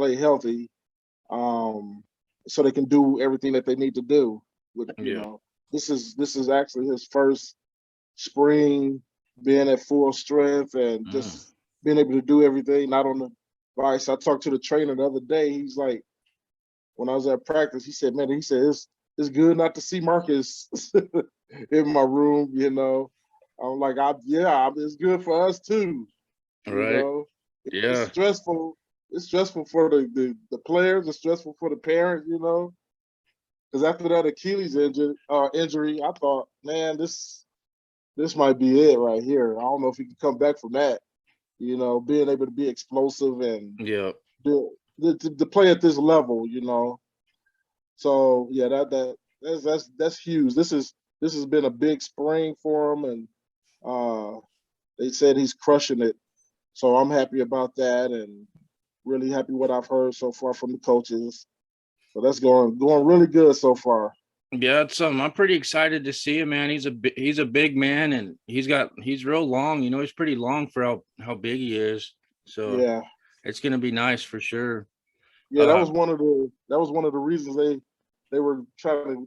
play healthy, so they can do everything that they need to do. With Yeah. this is actually his first spring being at full strength and Mm. just being able to do everything, not on the vice. I talked to the trainer the other day. He's like, when I was at practice, he said, man, he said, it's good not to see Marcus in my room, I'm like, it's good for us too, Right. It's Yeah. stressful. It's stressful for the players. It's stressful for the parents, because after that Achilles injury, I thought, man, this might be it right here. I don't know if he can come back from that. Being able to be explosive and Yeah. to play at this level. So yeah, that's huge. This has been a big spring for him, and they said he's crushing it. So I'm happy about that, and really happy what I've heard so far from the coaches. So that's going really good so far. Yeah, it's I'm pretty excited to see him, man. He's a big man, and he's real long. He's pretty long for how big he is. So Yeah, it's gonna be nice for sure. yeah. Uh That was one of the reasons they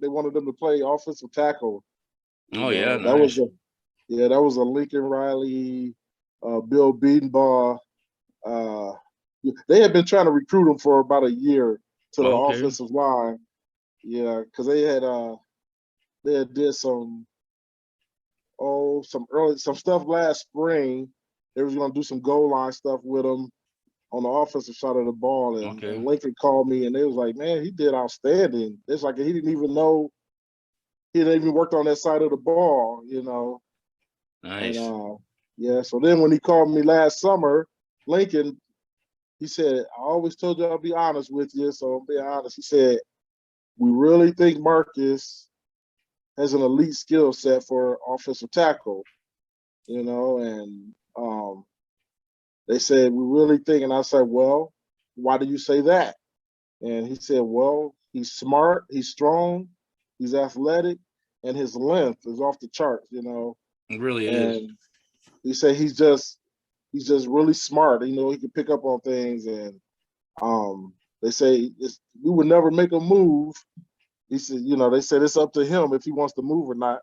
wanted them to play offensive tackle. oh yeah, That was nice. that was a Lincoln Riley, Bill Bedenbaugh. Uh, they had been trying to recruit him for about a year to the Okay. offensive line. Yeah, because they had did some stuff last spring. They was gonna do some goal line stuff with him on the offensive side of the ball, and Okay. Lincoln called me and they was like, man, he did outstanding. It's like he didn't even know he had even worked on that side of the ball. And Nice. yeah, so then when he called me last summer, Lincoln, he said, I always told you I'll be honest with you, so I'm being honest. He said, we really think Marcus has an elite skill set for offensive tackle, and they said, we really think, and I said, well, why do you say that? And he said, well, he's smart, he's strong, he's athletic, and his length is off the charts. It really is. And he said he's just really smart. He can pick up on things, and they say we would never make a move. He said, they said it's up to him if he wants to move or not,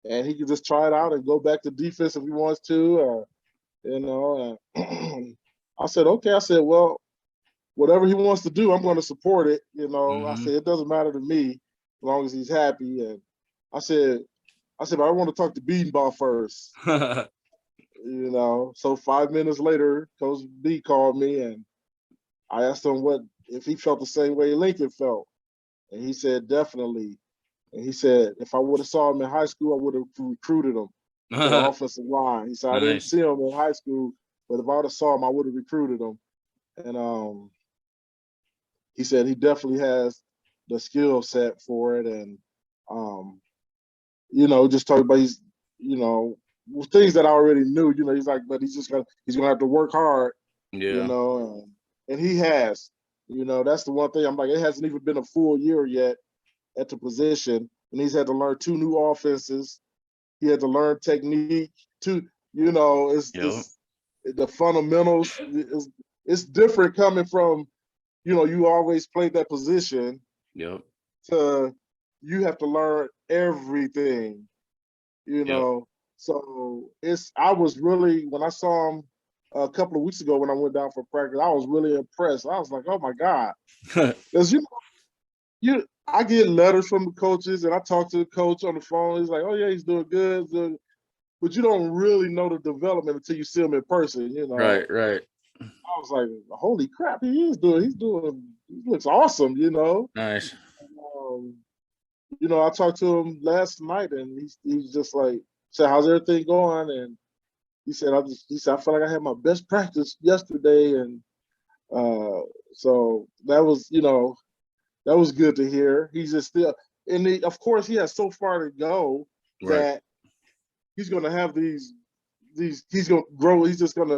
and he can just try it out and go back to defense if he wants to, or And I said, okay. I said, well, whatever he wants to do, I'm going to support it. I Hmm. said it doesn't matter to me as long as he's happy. And I said, but I want to talk to Bedenbaugh first. So 5 minutes later, Coach B called me and I asked him what if he felt the same way Lincoln felt, and he said definitely. And he said if I would have saw him in high school, I would have recruited him to the offensive line. He said I didn't Nice. see him in high school, but if I would have saw him, I would have recruited him. And he said he definitely has the skill set for it, and um, just talking about you know, things that I already knew. He's like, but he's gonna have to work hard, Yeah. and he has. That's the one thing I'm like, it hasn't even been a full year yet at the position, and he's had to learn two new offenses. He had to learn technique. To Yep. it's the fundamentals. It's different coming from you always played that position Yep. to you have to learn everything. you Yep. know. So I was really when I saw him a couple of weeks ago when I went down for practice, I was really impressed. I was like, oh my God. Because I get letters from the coaches and I talk to the coach on the phone. He's like, oh yeah, he's doing good. But you don't really know the development until you see him in person. Right. Right. I was like, holy crap, he looks awesome. Nice. Um, I talked to him last night and he's just like, said, how's everything going? And he said, I felt like I had my best practice yesterday. And so that was good to hear. He's just still, and of course he has so far to go Right. that he's going to have he's going to grow. He's going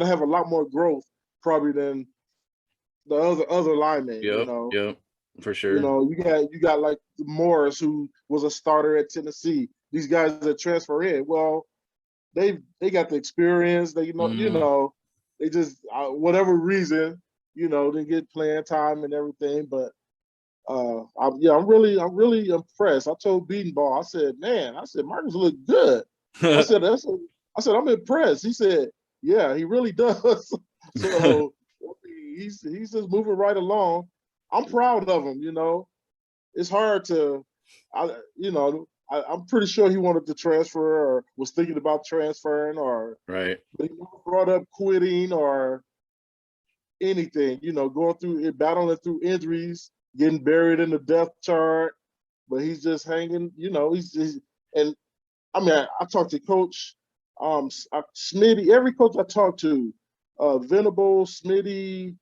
to have a lot more growth probably than the other linemen, Yep. Yep. For sure. you got like Morris, who was a starter at Tennessee. These guys that transfer in, well, they got the experience. They Hmm. they just whatever reason didn't get playing time and everything. But I'm really impressed. I told Beaton Ball, I said, man, I said Marcus look good. I said, I'm impressed. He said, yeah, he really does. So he's just moving right along. I'm proud of him. It's hard to, I'm pretty sure he wanted to transfer or was thinking about transferring or Right. but he never brought up quitting or anything. Going through it, battling through injuries, getting buried in the depth chart, but he's just hanging. And I mean, I talked to Coach Smitty. Every coach I talked to, Venable, Smitty,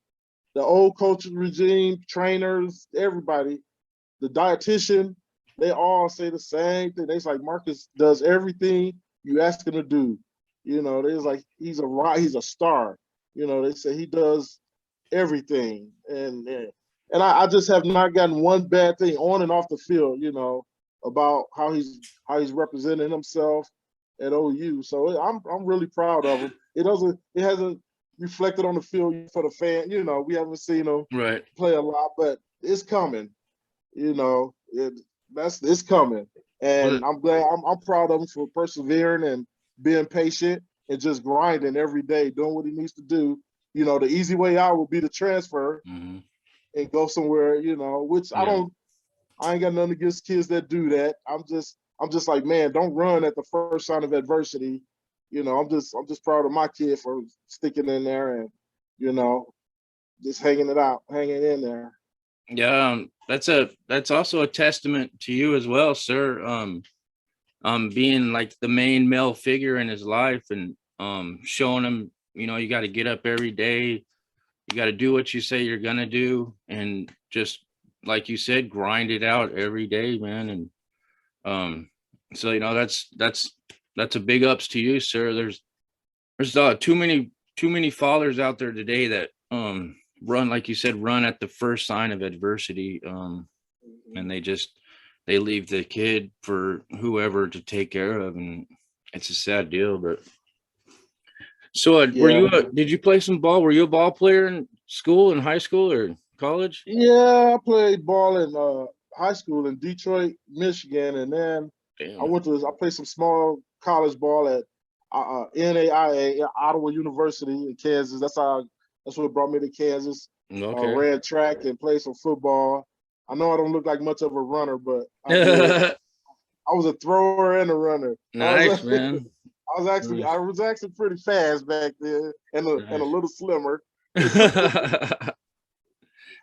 the old coaching regime, trainers, everybody, the dietitian, they all say the same thing. They's like Marcus does everything you ask him to do. They's like he's a star. They say he does everything, and I just have not gotten one bad thing on and off the field. About how he's representing himself at OU. So I'm really proud of him. It hasn't reflected on the field for the fan. We haven't seen him Right. play a lot, but it's coming. It's coming, and I'm glad. I'm proud of him for persevering and being patient and just grinding every day, doing what he needs to do. The easy way out would be to transfer and go somewhere. Which Yeah. I ain't got nothing against kids that do that. I'm just like, man, don't run at the first sign of adversity. I'm just proud of my kid for sticking in there and just hanging in there. Yeah. That's also a testament to you as well, sir. Being like the main male figure in his life and showing him, you got to get up every day. You got to do what you say you're gonna do, and just like you said, grind it out every day, man. And so that's a big ups to you, sir. There's too many fathers out there today that run, like you said, run at the first sign of adversity, and they leave the kid for whoever to take care of, and it's a sad deal. But so did you play some ball? Were you a ball player in school, in high school or college? Yeah, I played ball in high school in Detroit, Michigan, and then Damn. I played some small college ball at NAIA, Ottawa University in Kansas. That's what brought me to Kansas. Okay. Ran track and played some football. I know I don't look like much of a runner, but I did. I was a thrower and a runner. Nice, man. I was actually pretty fast back then and a Nice. little slimmer.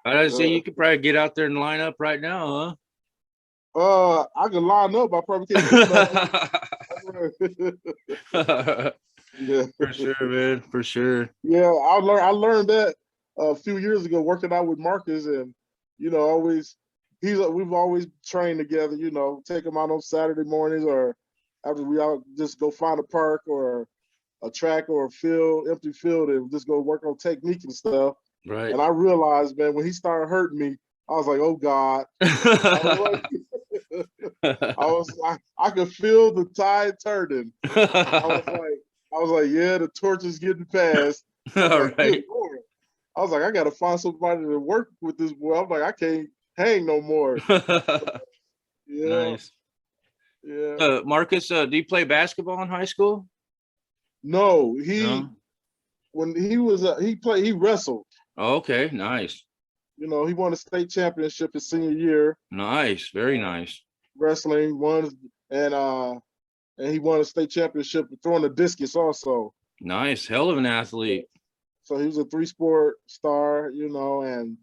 I say you could probably get out there and line up right now, I could line up. I probably can't do huh? Yeah, For sure, man. For sure. yeah. I learned that a few years ago working out with Marcus, and we've always trained together. Take him out on Saturday mornings or after we all just go find a park or a track or a field, empty field, and just go work on technique and stuff. Right. And I realized, man, when he started hurting me, I was like, oh God. I could feel the tide turning. I was like, yeah, the torch is getting passed. All Like, right. good Lord. I was like, I gotta find somebody to work with this boy. I'm like, I can't hang no more. Yeah, Nice. yeah. Marcus, do you play basketball in high school? No, No. when he wrestled. Oh, okay. Nice. He won a state championship his senior year. Nice. Very nice. Wrestling won, and he won a state championship throwing the discus also. Nice. Hell of an athlete. So he was a 3-sport star, and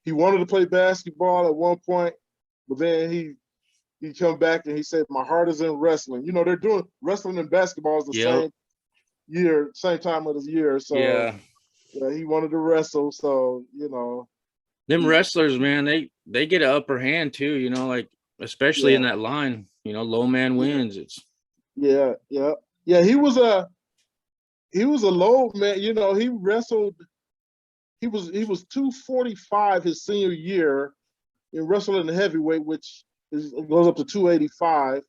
he wanted to play basketball at one point, but then he come back and he said, my heart is in wrestling. They're doing wrestling and basketball is the same time of the year. So Yeah. he wanted to wrestle. So, Them wrestlers, man, they get an upper hand too, like especially in that line, low man wins. It's yeah. He was a low man, he wrestled. He was 245 his senior year in wrestling in heavyweight, which goes up to 285.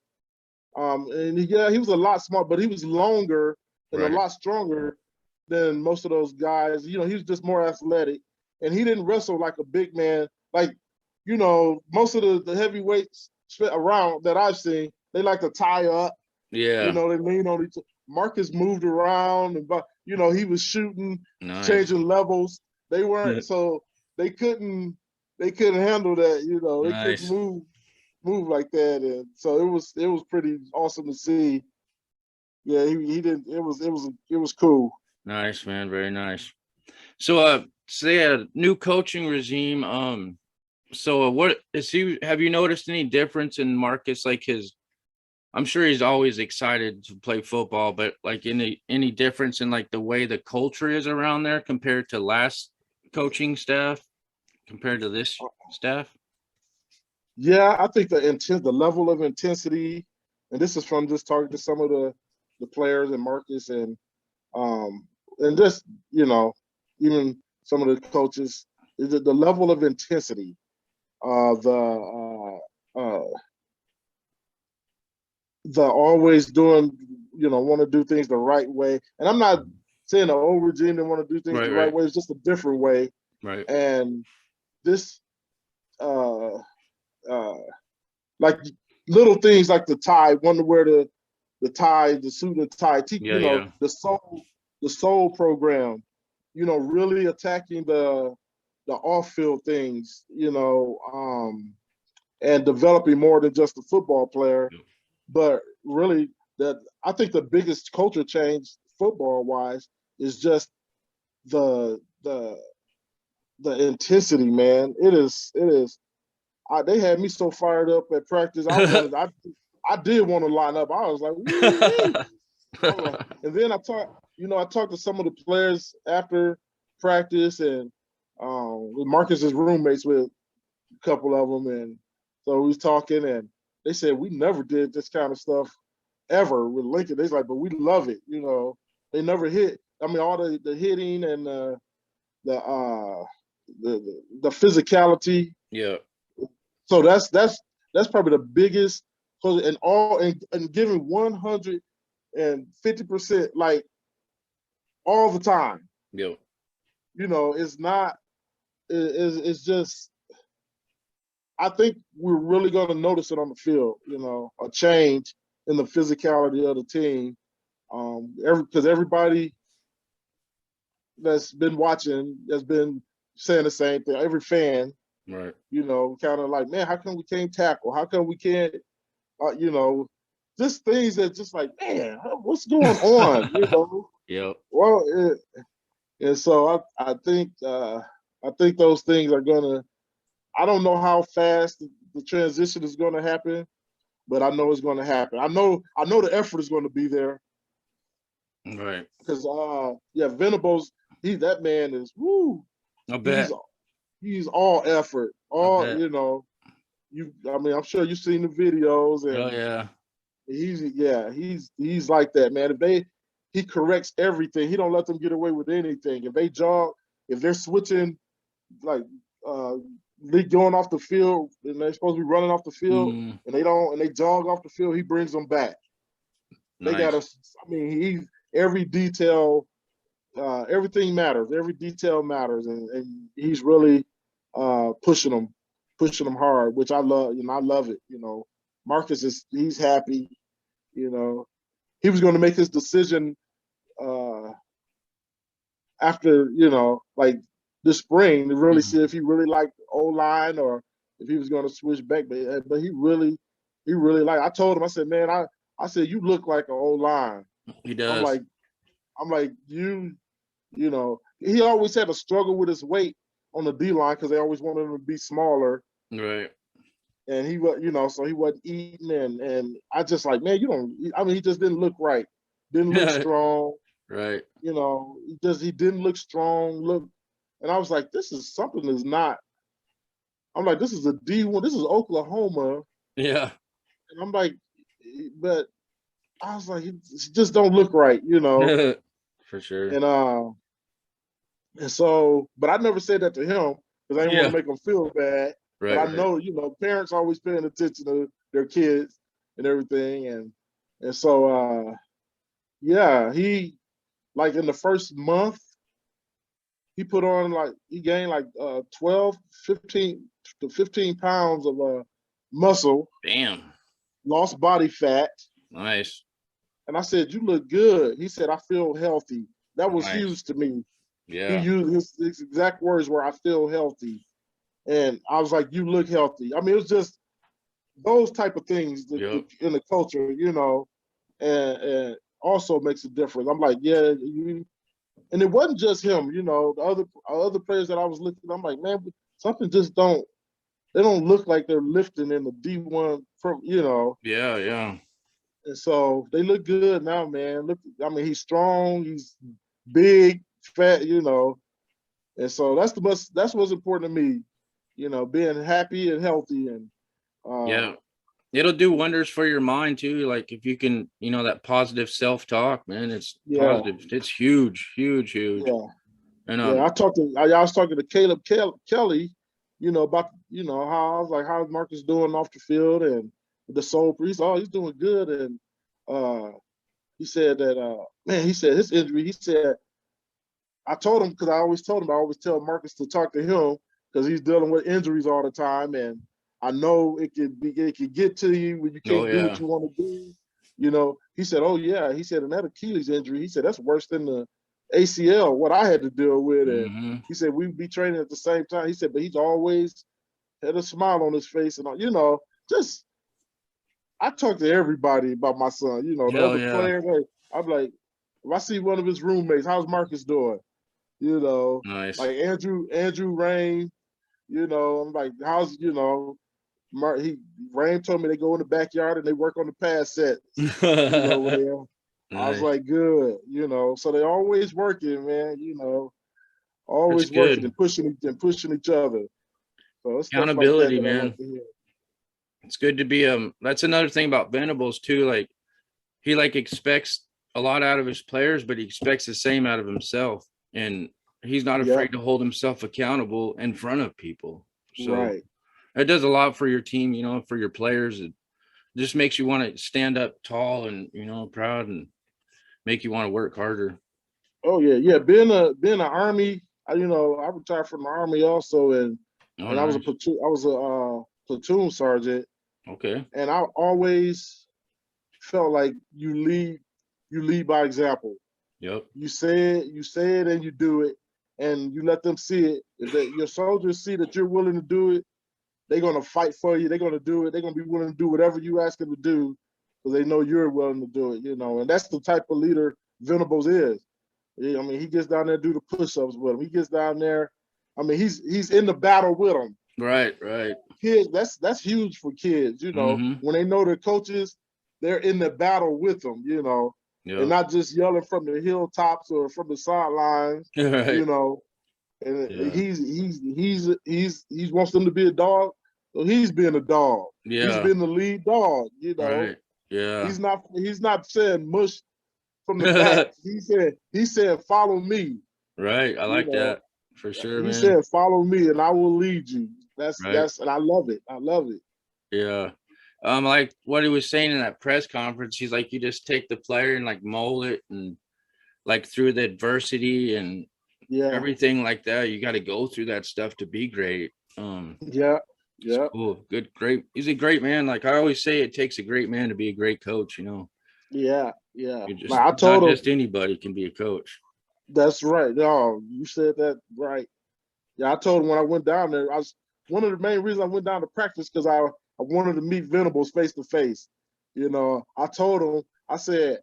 And he was a lot smart, but he was longer and a lot stronger than most of those guys. You know, he was just more athletic, and he didn't wrestle like a big man. Like, you know, most of the heavyweights around that I've seen, they like to tie up. You Yeah. know, they lean on each other. Marcus moved around, and you know, he was shooting, Nice. changing levels. They weren't, so they couldn't handle that. You know, they couldn't Nice. move like that, and so it was pretty awesome to see. Yeah, he didn't. It was cool. Nice, man. Very nice. So say a new coaching regime. So what is he, have you noticed any difference in Marcus, like his, I'm sure he's always excited to play football, but like any difference in like the way the culture is around there compared to last coaching staff, compared to this staff? Yeah, I think the level of intensity, and this is from just talking to some of the players and Marcus and just, you know, even some of the coaches, is that the level of intensity, the always doing, you know, want to do things the right way. And I'm not saying the old regime didn't want to do things Right, the right right, way. It's just a different way. right. And this, uh, uh, like little things like the tie, want to wear the tie, the suit and tie, Yeah, you know, yeah. the soul program, you know, really attacking the off-field things, you know, and developing more than just a football player, but really that I think the biggest culture change football wise is just the the the intensity, man. It is. They had me so fired up at practice. I did want to line up. I was like, woo-wee. And then I talked to some of the players after practice, and with Marcus's roommates with a couple of them, and so we was talking, and they said we never did this kind of stuff ever with Lincoln. They's like, but we love it. You know, they never hit. I mean, all the hitting and the uh, the physicality. Yeah. So that's probably the biggest, and and giving 150%, like all the time. Yeah. You know, it's not. It's just. I think we're really going to notice it on the field. You know, a change in the physicality of the team. Because everybody that's been watching has been saying the same thing. Every fan, Right. you know, kind of like, man, how come we can't tackle? How come we can't, you know, just things that just like, man, what's going on? You know, Yep. well, and so I think those things are gonna. I don't know how fast the transition is going to happen, but I know it's going to happen. I know the effort is going to be there Right. because yeah, Venables, that man is woo. I He's bet. he's all effort, I all, bet. you know. I mean, I'm sure you've seen the videos, Oh and yeah. he's like that, man. He corrects everything. He don't let them get away with anything. If they jog, if they're switching, like uh they going off the field and they're supposed to be running off the field, Mm, and they don't, and they jog off the field, he brings them back. They got nice. to. I mean, every detail, everything matters. Every detail matters, and he's really pushing them hard, which I love. You know, I love it. You know, Marcus he's happy. You know, he was going to make his decision uh, after, you know, like this spring, to really see Mhm. if he really liked O line or if he was going to switch back. But he really like. I told him, I said, man, I said, you look like an O line. He I'm does. like I'm like you know, he always had a struggle with his weight on the D line because they always wanted him to be smaller, Right. and he was, you know, so he wasn't eating, and I just like, man, you don't. I mean, he just didn't look right, didn't look strong. Right. You know, he didn't look strong. And I was like, this is something that's not. I'm like, this is a D1. This is Oklahoma, Yeah. and I'm like, but I was like, he just don't look right, you know. For sure. And so, but I never said that to him because I didn't want to Yeah. make him feel bad. But Right. I Right. know, you know, parents always paying attention to their kids and everything, and so yeah, like in the first month, he put on like he gained like 12, 15 to 15 pounds of muscle, Damn. lost body fat. Nice. And I said, "You look good." He said, "I feel healthy." That was Nice. huge to me. He Yeah. used his exact words were, "I feel healthy," and I was like, "You look healthy." I mean, it was just those type of things Yep. in the culture, and also makes a difference. I'm like, yeah, and it wasn't just him, the other players that I was looking, I'm like, man, something just don't they don't look like they're lifting in the D1 Yeah. Yeah. and so they look good now, man. Look, I mean, he's strong, he's big, fat, and so that's what's important to me, being happy and healthy and uh Yeah. It'll do wonders for your mind too. Like if you can, that positive self-talk, man, it's yeah, positive. It's huge, huge, huge. yeah. And Yeah, I was talking to Caleb Kelly, about how I was like, how's Marcus doing off the field and the soul priest? Oh, he's doing good, and uh, he said that man, he said his injury. He said I told him because I always tell Marcus to talk to him because he's dealing with injuries all the time, and I know it could get to you when you oh can't do what yeah. you want to do. He said, "Oh yeah," he said, "and that Achilles injury," he said, "that's worse than the ACL. What I had to deal with," and Hmm. he said we'd be training at the same time. He said, but he's always had a smile on his face, and just I talk to everybody about my son. The Hell other yeah. players, hey, I'm like, if I see one of his roommates, how's Marcus doing? you know, Nice. like Andrew Rain, I'm like, how's, he Rain told me they go in the backyard and they work on the pass sets, when they I was Nice. like, good, so they always working, man, That's always working good. and pushing each other. So it's stuff like that Accountability, that I like man. to hear. It's good to be that's another thing about Venables too. Like he like expects a lot out of his players, but he expects the same out of himself. And he's not Yeah, afraid to hold himself accountable in front of people. So right. it does a lot for your team, for your players. It just makes you want to stand up tall and, proud and make you want to work harder. Oh yeah, yeah. Being an army, I retired from the army also, and Oh, and I was a nice. platoon sergeant, Okay. and I always felt like you lead by example. Yep. You say it, and you do it, and you let them see it. If your soldiers see that you're willing to do it, they're gonna fight for you. They're gonna do it. They're gonna be willing to do whatever you ask them to do, because they know you're willing to do it. And that's the type of leader Venables is. I mean, he gets down there and do the push-ups with him. He gets down there. I mean, he's in the battle with them. Right. Right. Kids, that's huge for kids. Mm-hmm. When they know their coaches, they're in the battle with them. And Yep. not just yelling from the hilltops or from the sidelines. You Right. know, and Yeah. he wants them to be a dog. So he's being a dog. He's Yeah. been the lead dog. Right. Yeah. He's not saying mush from the back. He said follow me. Right. I You like know, that for sure, he man. said follow me and I will lead you. That's Right. that's and I love it. I love it. Yeah. Like what he was saying in that press conference, he's like, you just take the player and like mold it and like through the adversity and Yeah, everything like that. You got to go through that stuff to be great. yeah, It's yeah, cool. Good, great. He's a great man. Like I always say, it takes a great man to be a great coach. yeah, yeah. You just Like I not told him, just anybody can be a coach. that's right. No, you said that right. Yeah, I told him when I went down there, I was one of the main reasons I went down to practice because I wanted to meet Venables face to face. I told him, I said,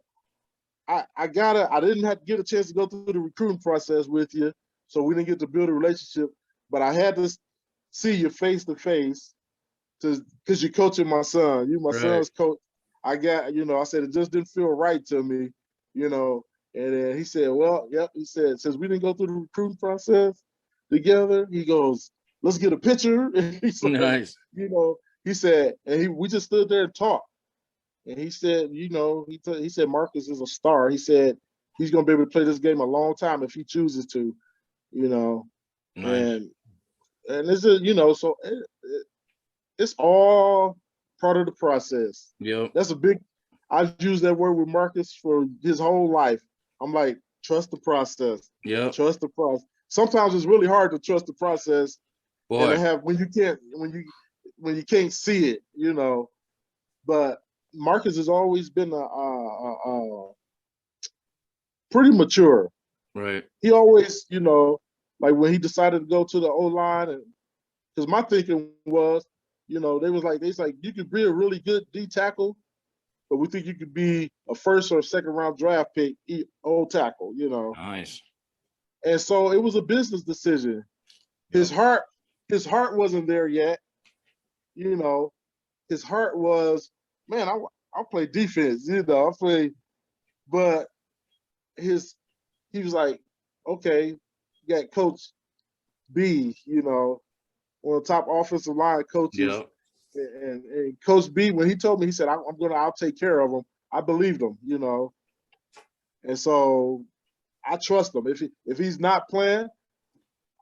I didn't have to get a chance to go through the recruiting process with you, so we didn't get to build a relationship, but I had to see you face to face because you're coaching my son. You my Right. son's coach. I said it just didn't feel right to me, you know. And then he said, well, yep. He said, since we didn't go through the recruiting process together, he goes, let's get a picture. And he's like, Nice. he said, and we just stood there and talked. And he said, he said Marcus is a star. He said he's gonna be able to play this game a long time if he chooses to, you know. Nice. And it's just, so it's all part of the process. Yep. That's a big. I've used that word with Marcus for his whole life. I'm like, Trust the process. Yep. Trust the process. Sometimes it's really hard to trust the process and to Boy. have when you can't see it, you know. But Marcus has always been a pretty mature. Right. He always, you know, like when he decided to go to the O line, and because my thinking was, you know, they was like you could be a really good D tackle, but we think you could be a first or second round draft pick, old tackle, you know. Nice. And so it was a business decision. His Yep. heart, his heart wasn't there yet, you know. His heart was, man, I play defense, you know, I play, but his he was like, okay, you got Coach B, you know, one of the top offensive line coaches. Yep. And Coach B, when he told me, he said, I'll take care of him. I believed him, you know. And so I trust him. If he's not playing,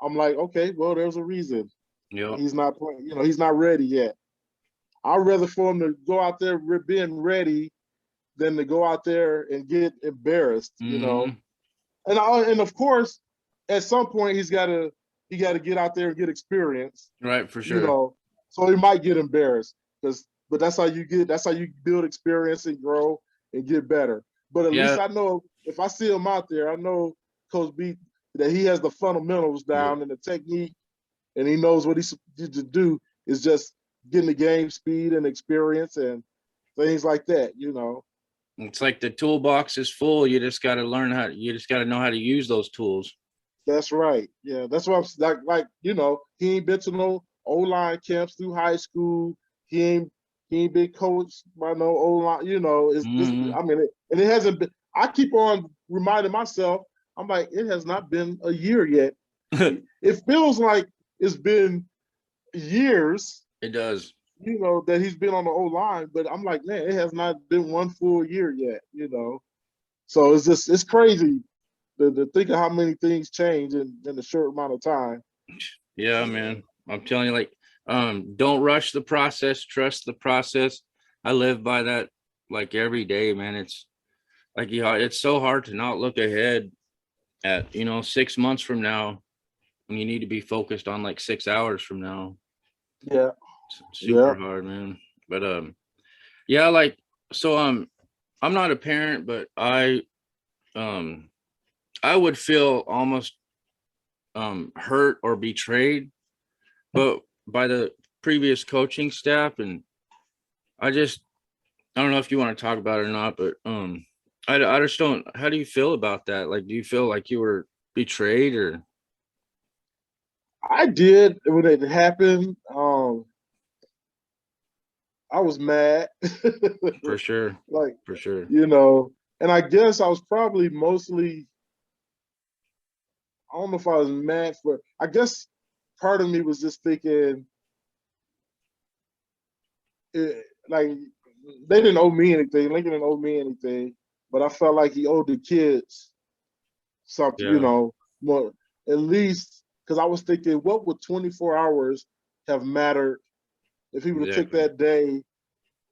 I'm like, okay, well, there's a reason. Yep. He's not playing, you know, he's not ready yet. I'd rather for him to go out there being ready than to go out there and get embarrassed, you know. Mm-hmm. And of course, at some point he got to get out there and get experience, Right, for you sure. know. So he might get embarrassed but that's how you build experience and grow and get better. But at least Yeah. I know if I see him out there, I know Coach B that he has the fundamentals down Yep. and the technique, and he knows what he's to do is just getting the game speed and experience and things like that, you know. It's like the toolbox is full. You just got to you just got to know how to use those tools. That's right. Yeah, that's what I'm like. You know, he ain't been to no O line camps through high school. He ain't been coached by no O line. You know, it's. Mm-hmm. I mean, and it hasn't been. I keep on reminding myself. I'm like, it has not been a year yet. It feels like it's been years. It does. You know that he's been on the O line, but I'm like, man, it has not been one full year yet. You know, so it's crazy to think of how many things change in a short amount of time. Yeah, man. I'm telling you, like, don't rush the process, trust the process. I live by that like every day, man. It's like, yeah, it's so hard to not look ahead at, 6 months from now when you need to be focused on like 6 hours from now. Yeah, It's yeah. super hard, man. But yeah, like, so I'm not a parent, but um I would feel almost hurt or betrayed but by the previous coaching staff. And I don't know if you want to talk about it or not, but I just don't. How do you feel about that? Like, do you feel like you were betrayed or? I did when it happened. I was mad, For sure. like For sure. you know, and I guess I was probably mostly. I don't know if I was mad for. I guess part of me was just thinking, like they didn't owe me anything. Lincoln didn't owe me anything, but I felt like he owed the kids something, you Yeah. know, more at least because I was thinking, what would 24 hours have mattered if he would have took Exactly. that day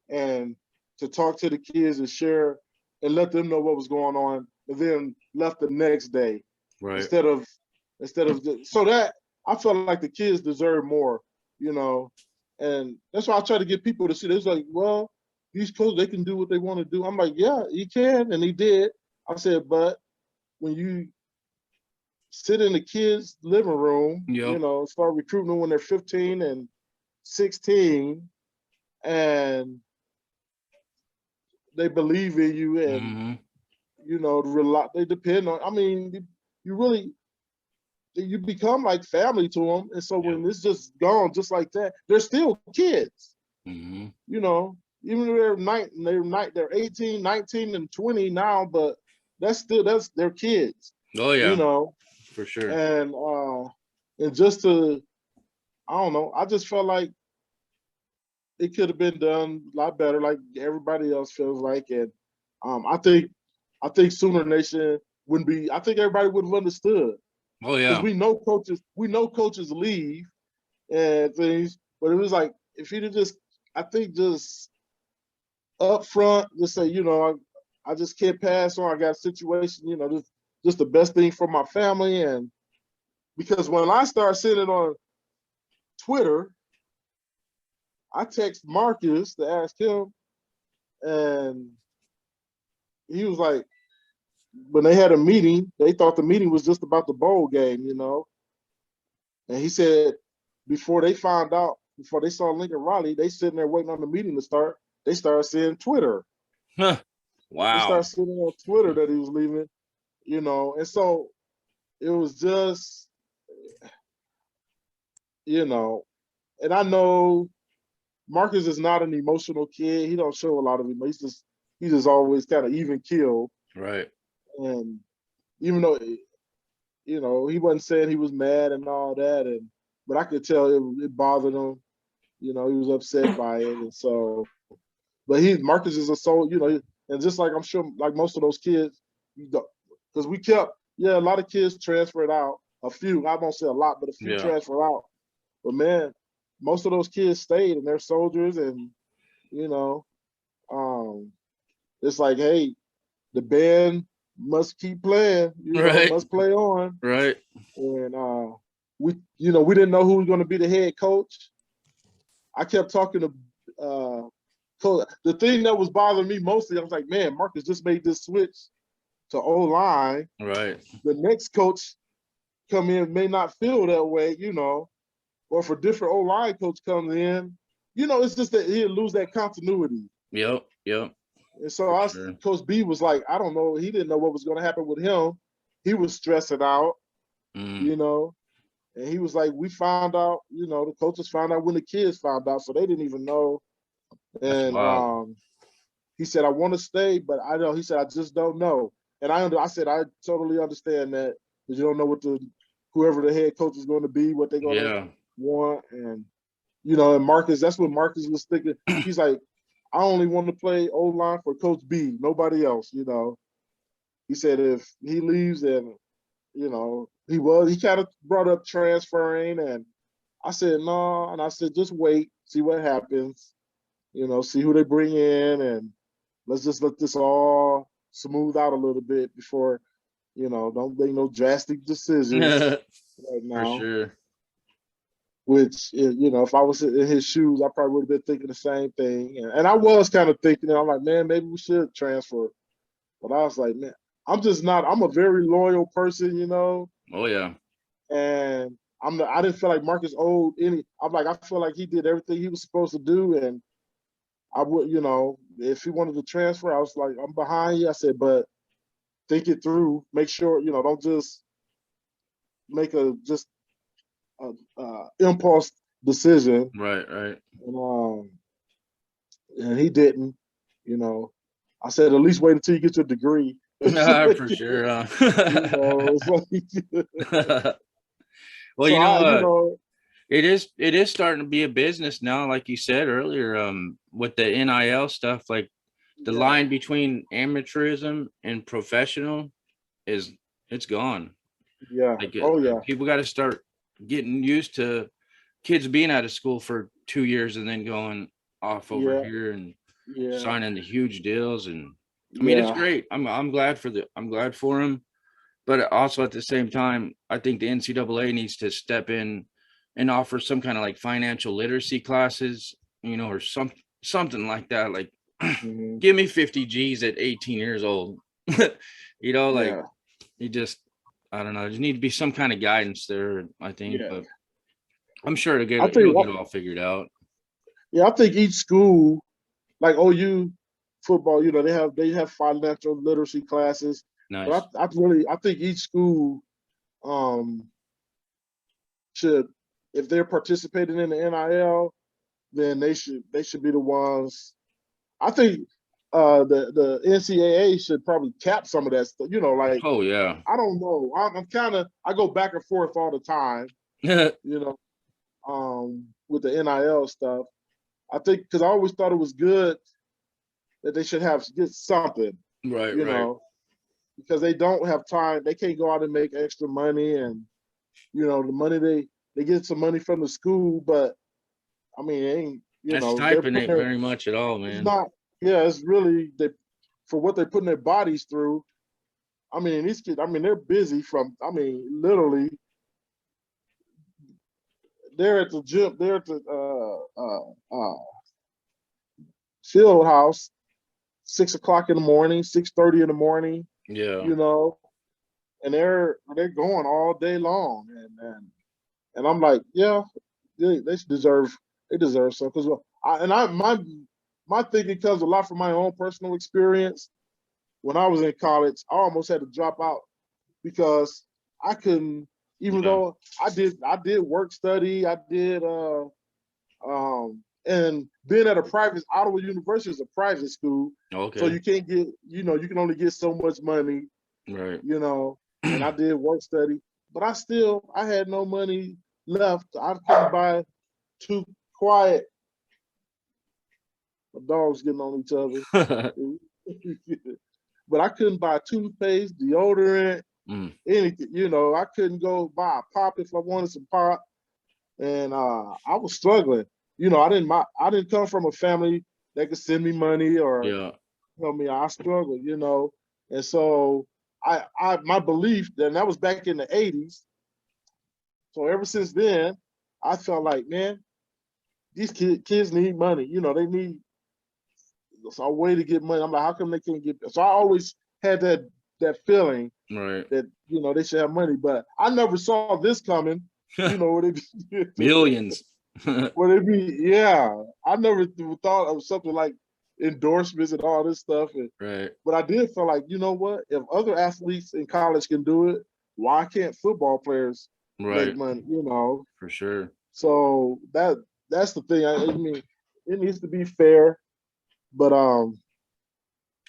and to talk to the kids and share and let them know what was going on, and then left the next day Right. instead of so that I felt like the kids deserve more, you know, and that's why I try to get people to see. It's like, well, these coaches they can do what they want to do. I'm like, yeah, he can, and he did. I said, but when you sit in the kids' living room, you Yep. know, start recruiting them when they're 15 and 16, and they believe in you, and Mm-hmm. you know, they depend on. I mean, you really you become like family to them, and so Yep. when it's just gone, just like that, they're still kids, Mm-hmm. you know. Even though they're 18, 19, and 20 now, but that's their kids, Oh you yeah, know. for sure. And just to I don't know. I just felt like it could have been done a lot better, like everybody else feels like. And I think Sooner Nation wouldn't be. I think everybody would have understood Oh because yeah. we know coaches leave and things. But it was like if he'd have just, I think just up front, just say, you know, I just can't pass on. I got a situation, you know, just the best thing for my family. And because when I started seeing it on Twitter, I text Marcus to ask him, and he was like, when they had a meeting, they thought the meeting was just about the bowl game, you know. And he said before they found out, before they saw Lincoln Riley, they sitting there waiting on the meeting to start. They started seeing Twitter. Huh. They Wow. started seeing on Twitter that he was leaving, you know. And so it was just, you know, and I know Marcus is not an emotional kid. He don't show a lot of emotion. He's just always kind of even killed. Right. And even though, you know, he wasn't saying he was mad and all that, and but I could tell it bothered him. You know, he was upset by it, and so. But Marcus is a soul, you know, and just like I'm sure, like most of those kids, because we kept, a lot of kids transferred out. A few, I won't say a lot, but a few Yeah. transferred out. But man, most of those kids stayed, and they're soldiers, and you know, it's like, hey, the band must keep playing, you know, Right. must play on. Right. And we, you know, we didn't know who was going to be the head coach. I kept talking to coach. The thing that was bothering me mostly, I was like, man, Marcus just made this switch to O-line. Right. The next coach come in may not feel that way, you know, or if a different O-line coach comes in, you know, it's just that he'll lose that continuity. Yep. Yep. And so Sure. Coach B was like, I don't know. He didn't know what was going to happen with him. He was stressing out, you know. And he was like, we found out, you know, the coaches found out when the kids found out, so they didn't even know. That's And wild. he said, I want to stay, but I know, he said, I just don't know. And I said, I totally understand that, because you don't know what whoever the head coach is going to be, what they're going to want. And, you know, and Marcus, that's what Marcus was thinking. He's like, I only want to play O-line for Coach B, nobody else, you know. He said if he leaves, then, you know, he kind of brought up transferring, and I said, no, and I said, just wait, see what happens, you know, see who they bring in, and let's just let this all smooth out a little bit before, you know, don't make no drastic decisions right For now. sure. Which, you know, if I was in his shoes, I probably would have been thinking the same thing. And I was kind of thinking, I'm like, man, maybe we should transfer. But I was like, man, I'm a very loyal person, you know. Oh yeah. And I didn't feel like Marcus owed any. I feel like he did everything he was supposed to do. And I would, you know, if he wanted to transfer, I was like, I'm behind you. I said, but think it through. Make sure, you know, don't just make a impulse decision. Right. Right. And he didn't, you know. I said, at least wait until you get your degree. For sure. You know, it's like, Well, so you know, it is starting to be a business now, like you said earlier, with the NIL stuff, like the line between amateurism and professional it's gone. yeah, Like oh yeah, people got to start getting used to kids being out of school for 2 years and then going off over yeah, here and yeah, signing the huge deals. And I mean, it's yeah, great. I'm glad for him. But also at the same time, I think the NCAA needs to step in and offer some kind of like financial literacy classes, you know, or something like that. Like, mm-hmm. give me 50 G's at 18 years old. You know, like Yeah, I don't know. There need to be some kind of guidance there, I think. yeah. But I'm sure I it'll think, get all figured out. yeah, I think each school, like OU football, you know, they have financial literacy classes, Nice. but I think each school um should, if they're participating in the NIL, then they should be the ones. I think the NCAA should probably cap some of that stuff. You know, like, Oh yeah. I don't know. I'm kind of, I go back and forth all the time. You know, with the NIL stuff. I think because I always thought it was good that they should get something. Right, You right. know, because they don't have time. They can't go out and make extra money, and you know, the money they get some money from the school, but I mean, it ain't, you That know, they're stipend putting ain't very much at all, it's man. not, yeah, it's really, for what they're putting their bodies through, I mean, these kids, I mean, they're busy from, I mean, literally, they're at the gym, they're at the field house 6 o'clock in the morning, 6:30 in the morning, Yeah. you know, and they're going all day long, and I'm like, yeah, they deserve some because my thinking comes a lot from my own personal experience. When I was in college, I almost had to drop out because I couldn't, even Yeah. though I did work study, I did and being at a private Ottawa University is a private school, so Okay. you can't get, you can only get so much money, Right. and I did work study, but I had no money left. I couldn't buy two quiet dogs getting on each other. But I couldn't buy toothpaste, deodorant, Mm, anything. I couldn't go buy a pop if I wanted some pop, and I was struggling. I didn't come from a family that could send me money or yeah. help me. I struggled, and so my belief, and that was back in the '80s. So ever since then, I felt like, man, these kids need money. They need a way to get money. I'm like, how come they can't get? So I always had that feeling Right. that they should have money, but I never saw this coming. Would it be Millions. would it be? Yeah, I never thought of something like endorsements and all this stuff. Right. But I did feel like, you know what? If other athletes in college can do it, why can't football players make Right. money? For sure. So that's the thing. I mean, it needs to be fair, but I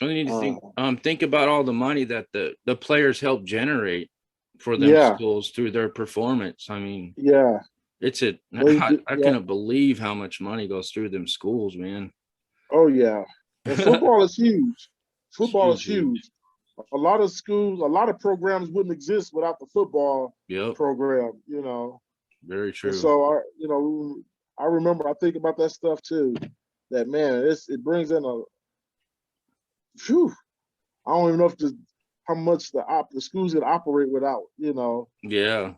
need to uh, think about all the money that the players help generate for them yeah, schools through their performance. I mean, yeah, I yeah. couldn't believe how much money goes through them schools, man. Oh yeah, and football is huge. Football is Huge, huge. huge. A lot of schools, a lot of programs wouldn't exist without the football Yep. program. Very And true. so I remember, I think about that stuff too. That man, it brings in a phew. I don't even know how much the schools could operate without Yeah.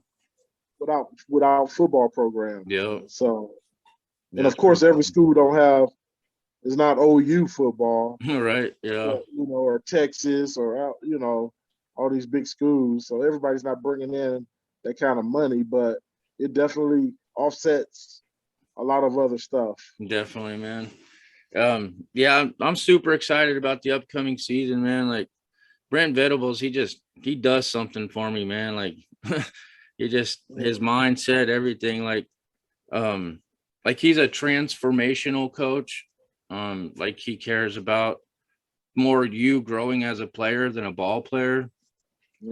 without football program. Yep. So, and Yeah. of course, every school don't have is not OU football, Right. Yeah. but, or Texas or all these big schools. So everybody's not bringing in that kind of money, but it definitely offsets a lot of other stuff. Definitely, man. Yeah, I'm super excited about the upcoming season, man. Like Brent Venables, he does something for me, man. Like his mindset, everything, like he's a transformational coach. Like he cares about more you growing as a player than a ball player.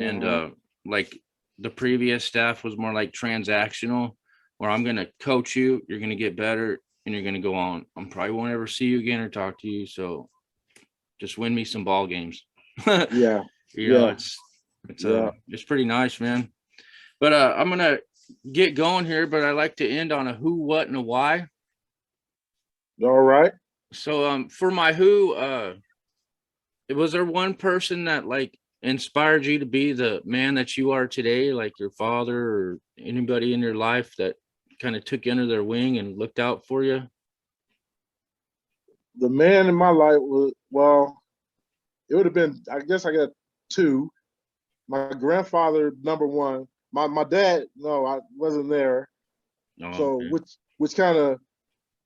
And Mm-hmm. like the previous staff was more like transactional, where I'm gonna coach you, you're gonna get better, and you're gonna go on. I probably won't ever see you again or talk to you. So just win me some ball games. Yeah, You know, yeah, it's yeah. it's pretty nice, man. But I'm gonna get going here, but I like to end on a who, what, and a why. All right. So for my who, was there one person that like inspired you to be the man that you are today, like your father or anybody in your life that kind of took you under their wing and looked out for you? The man in my life was, well, it would have been, I guess I got two. My grandfather, number one. My dad, no, I wasn't there. Oh, So okay. which kind of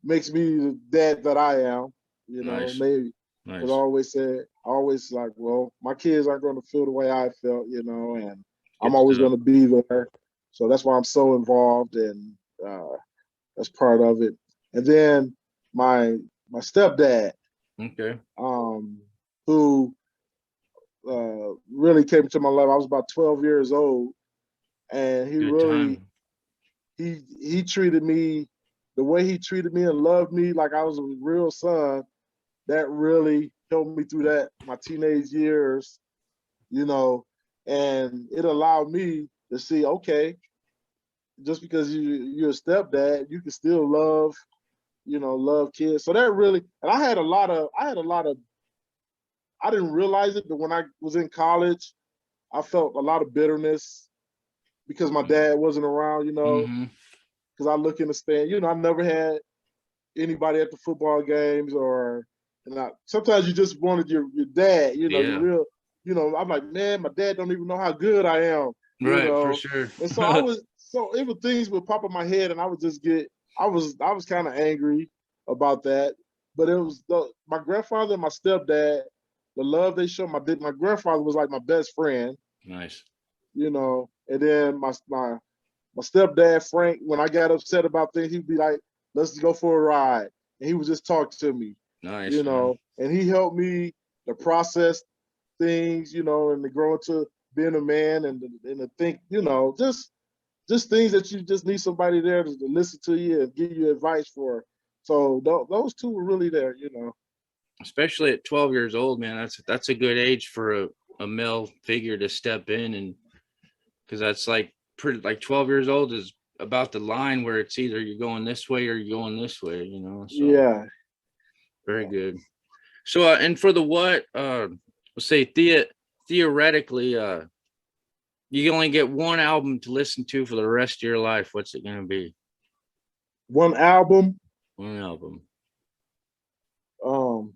makes me the dad that I am, Nice. maybe. Because Nice. I always like, well, my kids aren't going to feel the way I felt, and I'm Good always stuff. going to be there. So that's why I'm so involved, and that's part of it. And then my stepdad, Okay. who really came into my life. I was about 12 years old, and Good time. he treated me the way he treated me and loved me like I was a real son. That really helped me through my teenage years, and it allowed me to see, okay, just because you're a stepdad, you can still love kids. So that really, and I didn't realize it, but when I was in college, I felt a lot of bitterness because my dad wasn't around, Mm-hmm. because I look in the stand, I never had anybody at the football games sometimes you just wanted your dad, the Yeah. real, I'm like, man, my dad don't even know how good I am, Right, for sure. And so it was things would pop in my head and I would just I was kind of angry about that. But it was my grandfather and my stepdad, the love they showed. My grandfather was like my best friend, Nice. And then my stepdad, Frank, when I got upset about things, he'd be like, let's go for a ride. And he would just talk to me, Nice, man. and he helped me to process things, and to grow into being a man and to think, just things that you just need somebody there to listen to you and give you advice for. So those two were really there, Especially at 12 years old, man. That's a good age for a male figure to step in, and because that's like pretty, like 12 years old is about the line where it's either you're going this way or you're going this way, So Yeah. very good. So and for the what, let's say theoretically, you can only get one album to listen to for the rest of your life. What's it gonna be? One album. One album. Oh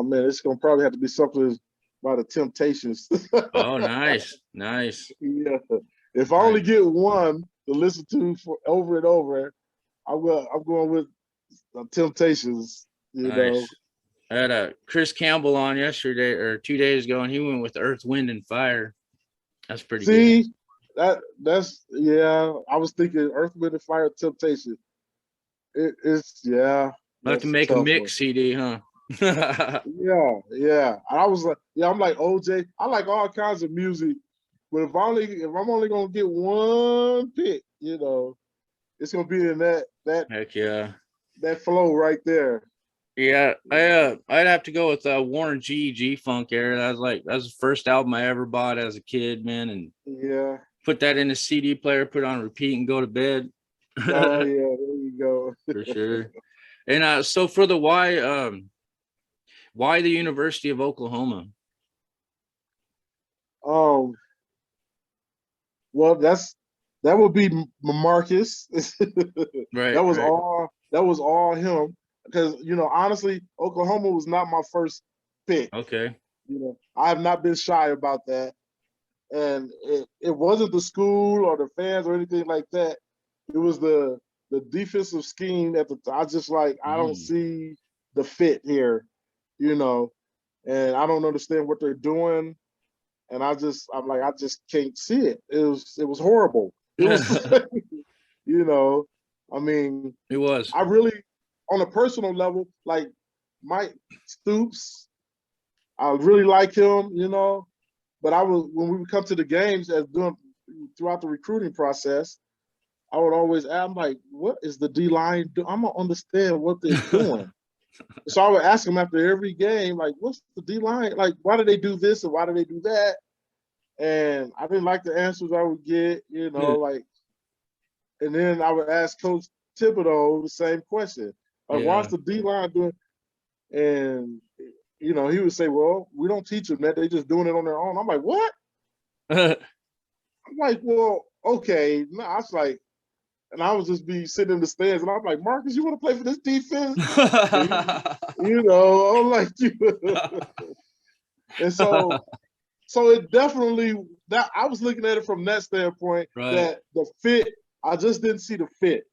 man, it's gonna probably have to be something by the Temptations. Oh, nice, nice. Yeah. If I only Nice. get one to listen to for over and over, I'm going with the Temptations. Nice. I had Chris Campbell on yesterday or 2 days ago, and he went with Earth, Wind, and Fire. That's pretty good. See, that's yeah. I was thinking Earth, Wind, and Fire, Temptation. It's yeah. I'll have to That's a make a tough one. mix CD, huh? Yeah, yeah. I was like, yeah, I'm like OJ. I like all kinds of music, but if I'm only gonna get one pick, it's gonna be in Heck yeah. that flow right there. Yeah, I'd have to go with Warren G Funk era. That was the first album I ever bought as a kid, man, and Yeah. put that in a CD player, put on repeat, and go to bed. Oh yeah, there you go. For sure. And so for the why the University of Oklahoma? Um, well, that would be Marcus. Right, right. That was all him. Because honestly, Oklahoma was not my first pick. Okay. I have not been shy about that, and it wasn't the school or the fans or anything like that. It was the defensive scheme at the time. I just like I don't see the fit here, and I don't understand what they're doing. And I'm like, I just can't see it. It was horrible. It was, I mean, It was. I really, on a personal level, like Mike Stoops, I really like him, but when we would come to the games throughout the recruiting process, I would always ask, I'm like, what is the D line doing? I'm gonna understand what they're doing. So I would ask them after every game, like, what's the D line? Like, why do they do this and why do they do that? And I didn't like the answers I would get, like, and then I would ask Coach Thibodeau the same question. Like, why's Yeah. the D line doing? And he would say, well, we don't teach them that. They're just doing it on their own. I'm like, what? I'm like, well, okay. No, I was like, and I would just be sitting in the stands, and I'm like, Marcus, you want to play for this defense? I'm like, and so it definitely that I was looking at it from that standpoint Right. that the fit, I just didn't see the fit.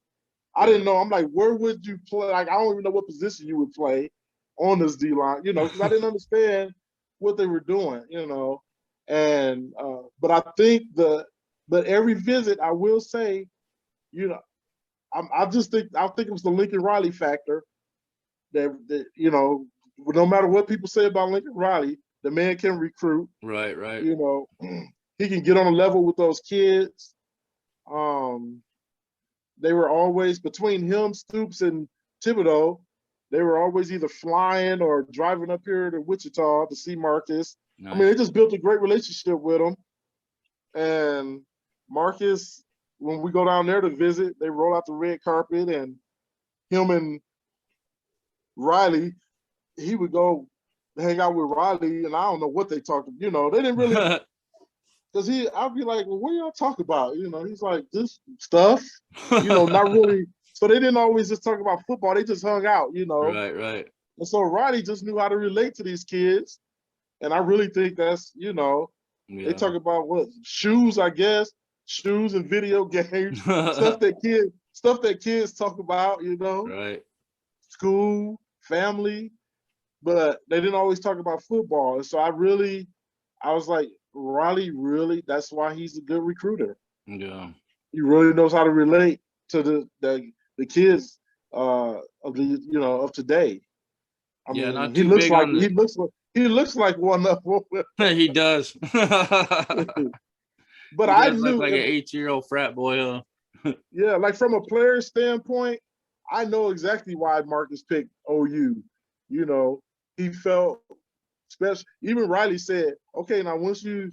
I didn't know. I'm like, where would you play? Like, I don't even know what position you would play on this D line, because I didn't understand what they were doing, And but I think but every visit, I will say, I think it was the Lincoln Riley factor that no matter what people say about Lincoln Riley, the man can recruit. Right, right. He can get on a level with those kids. They were always between him, Stoops, and Thibodeau. They were always either flying or driving up here to Wichita to see Marcus. Nice. I mean, they just built a great relationship with him. And Marcus, when we go down there to visit, they roll out the red carpet, and him and Riley, he would go hang out with Riley, and I don't know what they talked. They didn't really, because I'd be like, well, what y'all talk about? He's like, this stuff, not really. So they didn't always just talk about football. They just hung out. Right, right. And so Riley just knew how to relate to these kids. And I really think that's, they Yeah. talk about what shoes, I guess, shoes and video games, stuff that kids talk about, Right. school, family, but they didn't always talk about football. And so I was like, Riley really, that's why he's a good recruiter. Yeah. He really knows how to relate to the kids of of today. I Yeah, mean, not too big on the he looks like one of them. he does. But He I does look knew, like an 18-year-old frat boy. yeah, like from a player standpoint, I know exactly why Marcus picked OU. He felt special. Even Riley said, "Okay, now once you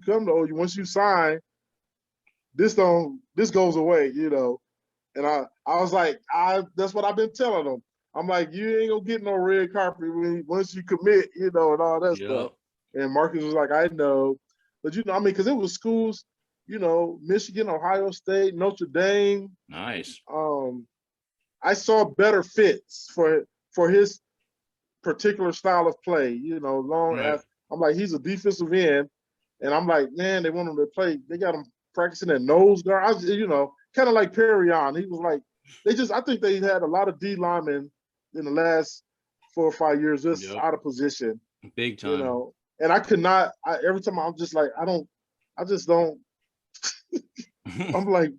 come to OU, once you sign, this goes away." And I was like, that's what I've been telling them. I'm like, you ain't gonna get no red carpet once you commit, and all that stuff. Yep. And Marcus was like, I know, but I mean, because it was schools, Michigan, Ohio State, Notre Dame. Nice. I saw better fits for his particular style of play. Long Right. as I'm like, he's a defensive end, and I'm like, man, they want him to play. They got him practicing at nose guard. Kind of like Perrion. He was like, I think they had a lot of D linemen in the last 4 or 5 years just Yep. out of position. Big time. And I could not. Every time I'm just like, I just don't. I'm like,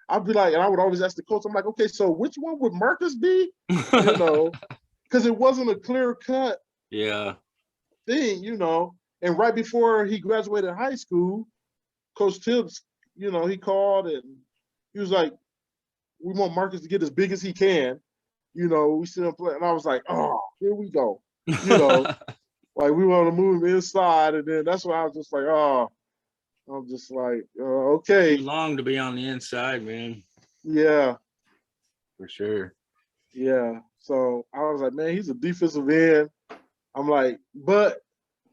I'd be like, and I would always ask the coach. I'm like, okay, so which one would Marcus be? Because it wasn't a clear cut Yeah. thing, And right before he graduated high school, Coach Tibbs, he called and he was like, we want Marcus to get as big as he can. We see him play. And I was like, oh, here we go. Like we want to move him inside. And then that's why I was just like, oh, I'm just like, okay. Too long to be on the inside, man. Yeah. For sure. Yeah. So I was like, man, he's a defensive end. I'm like, but,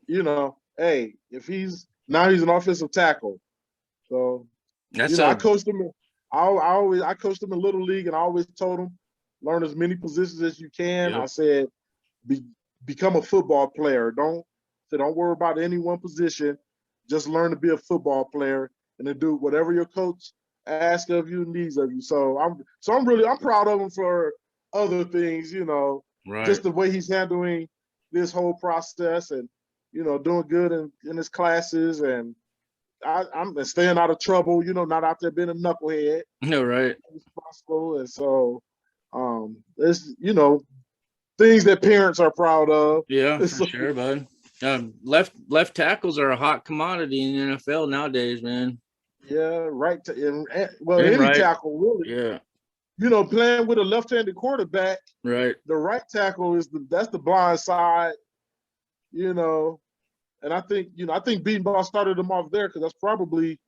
hey, if he's an offensive tackle. So, I coached him. I coached him in Little League, and I always told him, learn as many positions as you can. Yep. I said, become a football player. Don't worry about any one position. Just learn to be a football player and to do whatever your coach asks of you, needs of you. So I'm proud of him for other things, Right. just the way he's handling this whole process and, doing good in his classes, and I'm staying out of trouble, not out there being a knucklehead. No, right. Responsible. And so there's, things that parents are proud of. Yeah, for sure, bud. Left tackles are a hot commodity in the NFL nowadays, man. Yeah, right. Any right. tackle, really. Yeah. Playing with a left-handed quarterback, right. The right tackle that's the blind side, And I think Beanball started them off there because that's probably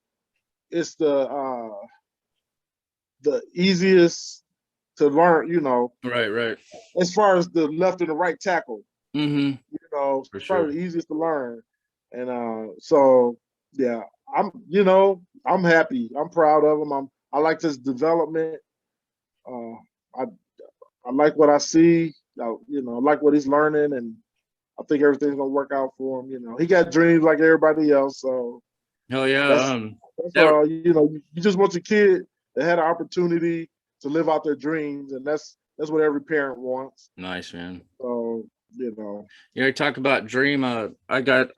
it's the easiest to learn, Right. as far as the left and the right tackle. Mm-hmm. For it's probably the easiest to learn. And so yeah, I'm happy. I'm proud of him. I like his development. I like what I see. I like what he's learning, and I think everything's gonna work out for him. He got dreams like everybody else. So hell yeah. That's all. You just want your kid to have an opportunity to live out their dreams, and that's what every parent wants. Nice, man. So talk about dream. I think